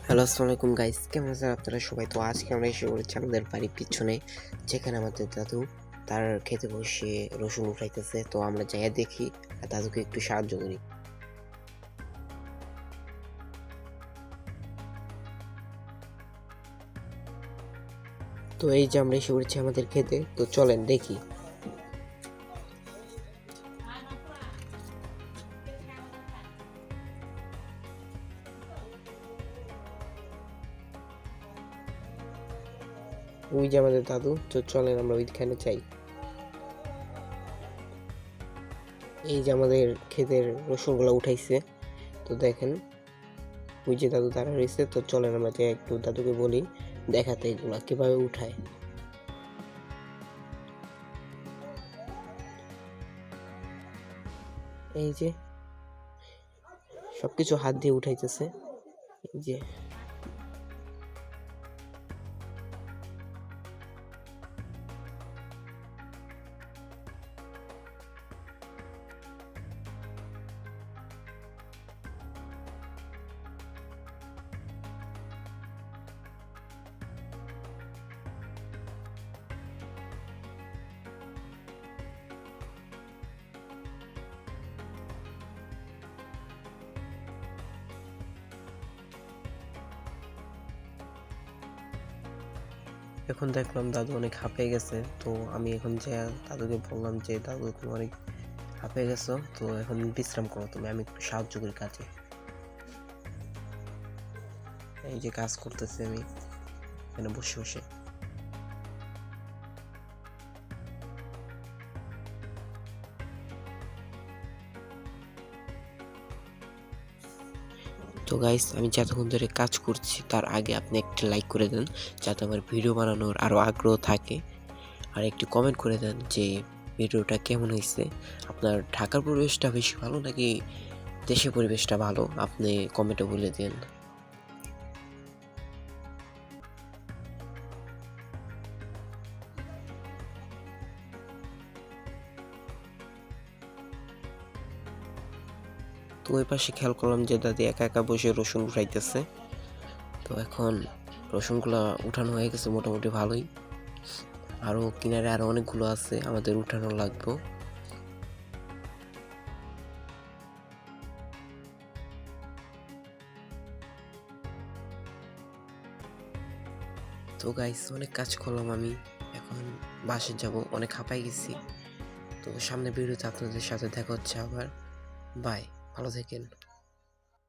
Hello, আসসালামু আলাইকুম guys, কেমন আছেন আপনারা সবাই? তো আজকে আমরা এসে পড়েছি আমাদের বাড়ির পিছনে, যেখানে আমাদের দাদু তার খেতে বসে রসুন উঠাইতেছে। তো আমরা যাইয়া দেখি আর দাদুকে একটু সাহায্য করি। তো এই যে আমরা এসে পড়েছি আমাদের খেতে, তো চলেন দেখি। ওই যে আমাদের দাদু, তো চলেন আমরা ওইখানে যাই। এই যে আমাদের ক্ষেতের রসুনগুলো উঠাইছে, তো দেখেন ওই যে দাদু দাঁড়া রয়েছে। তো চলেন আমরা যাই একটু দাদুকে বলি দেখাতে এগুলা কিভাবে উঠায়। এই যে সবকিছু হাত দিয়ে উঠাইতেছে। এই যে এখন দেখলাম দাদু অনেক হাঁপিয়ে গেছে। তো আমি এখন যে দাদুকে বললাম যে দাদু তুমি অনেক হাঁপিয়ে গেছো, তো এখন বিশ্রাম করো তুমি, আমি একটু সাহায্য করি কাজে। এই যে কাজ করতেছি আমি এখানে বসে বসে। তো গাইস, আমি যতক্ষণ ধরে কাজ করছি তার আগে আপনি একটা লাইক করে দেন, যাতে আমার ভিডিও বানানোর আরও আগ্রহ থাকে। আর একটি কমেন্ট করে দেন যে ভিডিওটা কেমন হয়েছে। আপনার ঢাকার পরিবেশটা বেশি ভালো নাকি দেশের পরিবেশটা ভালো, আপনি কমেন্টে বলে দিন। তো ওই পাশে খেয়াল করলাম যে দাদি একা একা বসে রসুন উঠাইতেছে। তো এখন রসুনগুলা উঠানো হয়ে গেছে মোটামুটি ভালোই, আরও কিনারে আরও অনেকগুলো আছে আমাদের উঠানো লাগবে। তো গাইস, অনেক কাজ করলাম আমি, এখন বাসে যাব, অনেক হাঁপাই গেছি। তো সামনে ভিডিওতে আপনাদের সাথে দেখা হচ্ছে আবার। বাই, ভালো থাকেন।